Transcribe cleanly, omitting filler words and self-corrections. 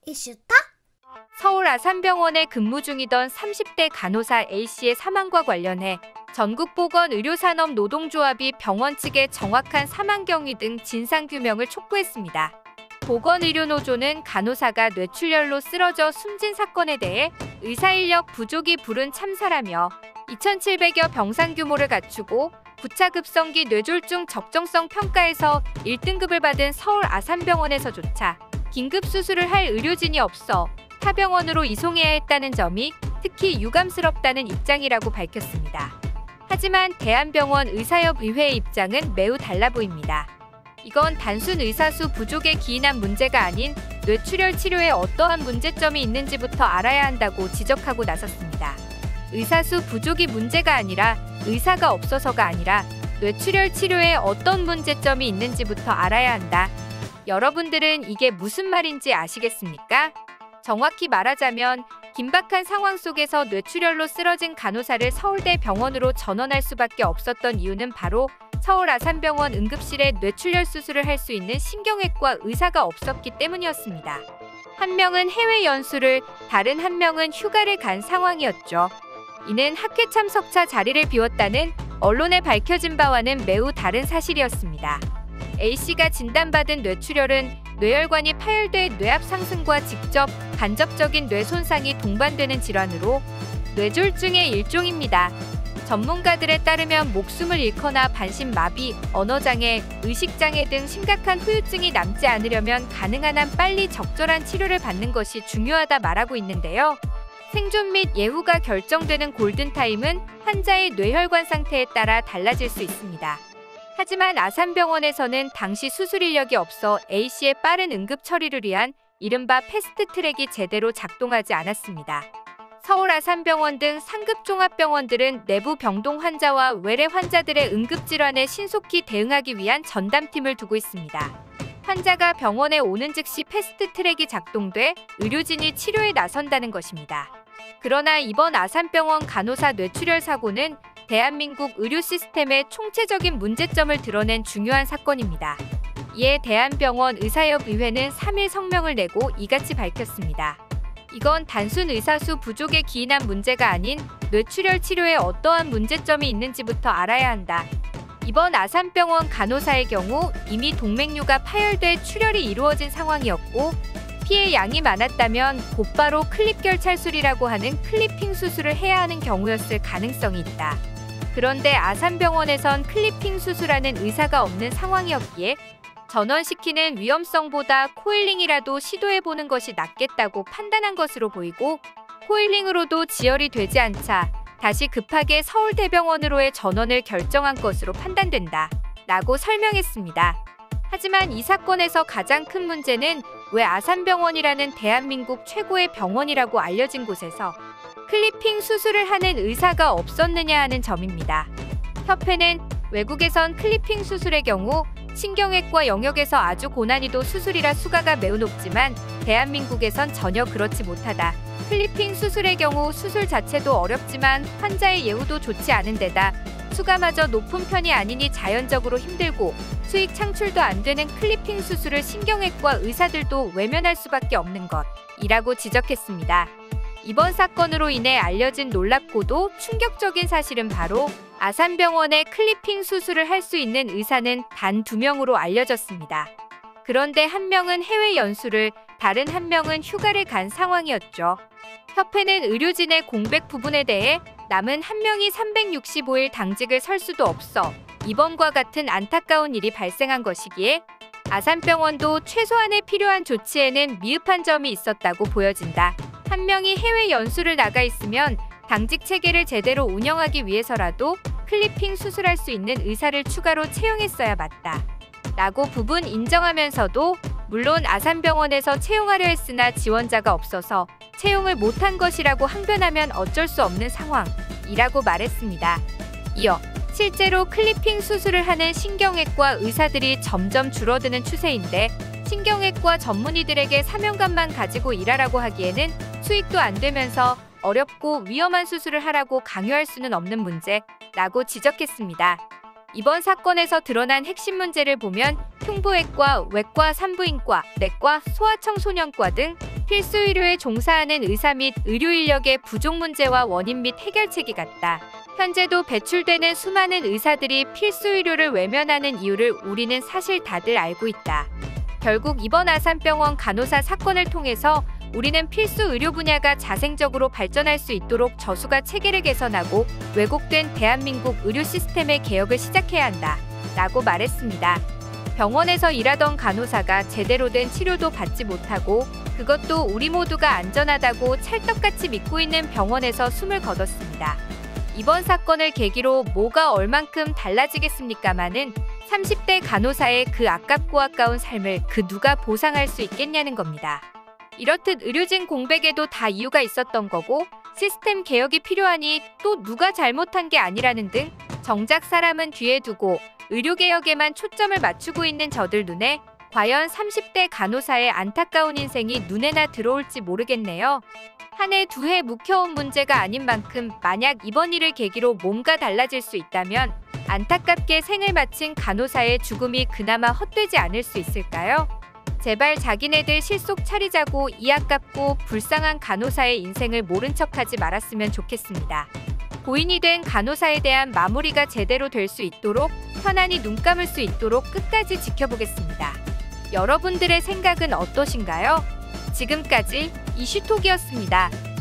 이슈타? 서울 아산병원에 근무 중이던 30대 간호사 A씨의 사망과 관련해 전국보건의료산업노동조합이 병원 측에 정확한 사망 경위 등 진상규명을 촉구했습니다. 보건의료노조는 간호사가 뇌출혈로 쓰러져 숨진 사건에 대해 의사인력 부족이 부른 참사라며 2,700여 병상 규모를 갖추고 9차 급성기 뇌졸중 적정성 평가에서 1등급을 받은 서울 아산병원에서조차 긴급 수술을 할 의료진이 없어 타 병원으로 이송해야 했다는 점이 특히 유감스럽다는 입장이라고 밝혔습니다. 하지만 대한병원 의사협의회의 입장은 매우 달라 보입니다. 이건 단순 의사수 부족에 기인한 문제가 아닌 뇌출혈 치료에 어떠한 문제점이 있는지부터 알아야 한다고 지적하고 나섰습니다. 의사수 부족이 문제가 아니라 의사가 없어서가 아니라 뇌출혈 치료에 어떤 문제점이 있는지부터 알아야 한다. 여러분들은 이게 무슨 말인지 아시겠습니까? 정확히 말하자면 긴박한 상황 속에서 뇌출혈로 쓰러진 간호사를 서울대 병원으로 전원할 수밖에 없었던 이유는 바로 서울 아산병원 응급실에 뇌출혈 수술을 할 수 있는 신경외과 의사가 없었기 때문이었습니다. 한 명은 해외 연수를, 다른 한 명은 휴가를 간 상황이었죠. 이는 학회 참석차 자리를 비웠다는 언론에 밝혀진 바와는 매우 다른 사실이었습니다. A씨가 진단받은 뇌출혈은 뇌혈관이 파열돼 뇌압 상승과 직접, 간접적인 뇌 손상이 동반되는 질환으로 뇌졸중의 일종입니다. 전문가들에 따르면 목숨을 잃거나 반신마비, 언어장애, 의식장애 등 심각한 후유증이 남지 않으려면 가능한 한 빨리 적절한 치료를 받는 것이 중요하다 말하고 있는데요. 생존 및 예후가 결정되는 골든타임은 환자의 뇌혈관 상태에 따라 달라질 수 있습니다. 하지만 아산병원에서는 당시 수술 인력이 없어 A씨의 빠른 응급 처리를 위한 이른바 패스트트랙이 제대로 작동하지 않았습니다. 서울 아산병원 등 상급 종합병원들은 내부 병동 환자와 외래 환자들의 응급질환에 신속히 대응하기 위한 전담팀을 두고 있습니다. 환자가 병원에 오는 즉시 패스트트랙이 작동돼 의료진이 치료에 나선다는 것입니다. 그러나 이번 아산병원 간호사 뇌출혈 사고는 대한민국 의료 시스템의 총체적인 문제점을 드러낸 중요한 사건입니다. 이에 대한병원 의사협의회는 3일 성명을 내고 이같이 밝혔습니다. 이건 단순 의사수 부족에 기인한 문제가 아닌 뇌출혈 치료에 어떠한 문제점이 있는지부터 알아야 한다. 이번 아산병원 간호사의 경우 이미 동맥류가 파열돼 출혈이 이루어진 상황이었고 피해 양이 많았다면 곧바로 클립결 찰술이라고 하는 클리핑 수술을 해야 하는 경우였을 가능성이 있다. 그런데 아산병원에선 클리핑 수술하는 의사가 없는 상황이었기에 전원시키는 위험성보다 코일링이라도 시도해보는 것이 낫겠다고 판단한 것으로 보이고 코일링으로도 지혈이 되지 않자 다시 급하게 서울대병원으로의 전원을 결정한 것으로 판단된다 라고 설명했습니다. 하지만 이 사건에서 가장 큰 문제는 왜 아산병원이라는 대한민국 최고의 병원이라고 알려진 곳에서 클리핑 수술을 하는 의사가 없었느냐 하는 점입니다. 협회는 외국에선 클리핑 수술의 경우 신경외과 영역에서 아주 고난이도 수술이라 수가가 매우 높지만 대한민국에선 전혀 그렇지 못하다. 클리핑 수술의 경우 수술 자체도 어렵지만 환자의 예후도 좋지 않은 데다 수가마저 높은 편이 아니니 자연적으로 힘들고 수익 창출도 안 되는 클리핑 수술을 신경외과 의사들도 외면할 수밖에 없는 것이라고 지적했습니다. 이번 사건으로 인해 알려진 놀랍고도 충격적인 사실은 바로 아산병원에 클리핑 수술을 할 수 있는 의사는 단 2명으로 알려졌습니다. 그런데 한 명은 해외 연수를, 다른 한 명은 휴가를 간 상황이었죠. 협회는 의료진의 공백 부분에 대해 남은 한 명이 365일 당직을 설 수도 없어 이번과 같은 안타까운 일이 발생한 것이기에 아산병원도 최소한의 필요한 조치에는 미흡한 점이 있었다고 보여진다. 한 명이 해외 연수를 나가 있으면 당직 체계를 제대로 운영하기 위해서라도 클리핑 수술할 수 있는 의사를 추가로 채용했어야 맞다. 라고 부분 인정하면서도 물론 아산병원에서 채용하려 했으나 지원자가 없어서 채용을 못한 것이라고 항변하면 어쩔 수 없는 상황이라고 말했습니다. 이어 실제로 클리핑 수술을 하는 신경외과 의사들이 점점 줄어드는 추세인데 신경외과 전문의들에게 사명감만 가지고 일하라고 하기에는 수익도 안 되면서 어렵고 위험한 수술을 하라고 강요할 수는 없는 문제라고 지적했습니다. 이번 사건에서 드러난 핵심 문제를 보면 흉부외과, 외과, 산부인과, 내과, 소아청소년과 등 필수 의료에 종사하는 의사 및 의료 인력의 부족 문제와 원인 및 해결책이 같다. 현재도 배출되는 수많은 의사들이 필수 의료를 외면하는 이유를 우리는 사실 다들 알고 있다. 결국 이번 아산병원 간호사 사건을 통해서 우리는 필수 의료 분야가 자생적으로 발전할 수 있도록 저수가 체계를 개선하고 왜곡된 대한민국 의료 시스템의 개혁을 시작해야 한다. 라고 말했습니다. 병원에서 일하던 간호사가 제대로 된 치료도 받지 못하고 그것도 우리 모두가 안전하다고 찰떡같이 믿고 있는 병원에서 숨을 거뒀습니다. 이번 사건을 계기로 뭐가 얼만큼 달라지겠습니까마는 30대 간호사의 그 아깝고 아까운 삶을 그 누가 보상할 수 있겠냐는 겁니다. 이렇듯 의료진 공백에도 다 이유가 있었던 거고 시스템 개혁이 필요하니 또 누가 잘못한 게 아니라는 등 정작 사람은 뒤에 두고 의료개혁에만 초점을 맞추고 있는 저들 눈에 과연 30대 간호사의 안타까운 인생이 눈에나 들어올지 모르겠네요. 한 해 두 해 묵혀온 문제가 아닌 만큼 만약 이번 일을 계기로 뭔가 달라질 수 있다면 안타깝게 생을 마친 간호사의 죽음이 그나마 헛되지 않을 수 있을까요? 제발 자기네들 실속 차리자고 이 아깝고 불쌍한 간호사의 인생을 모른 척하지 말았으면 좋겠습니다. 고인이 된 간호사에 대한 마무리가 제대로 될 수 있도록 편안히 눈 감을 수 있도록 끝까지 지켜보겠습니다. 여러분들의 생각은 어떠신가요? 지금까지 이슈톡이었습니다.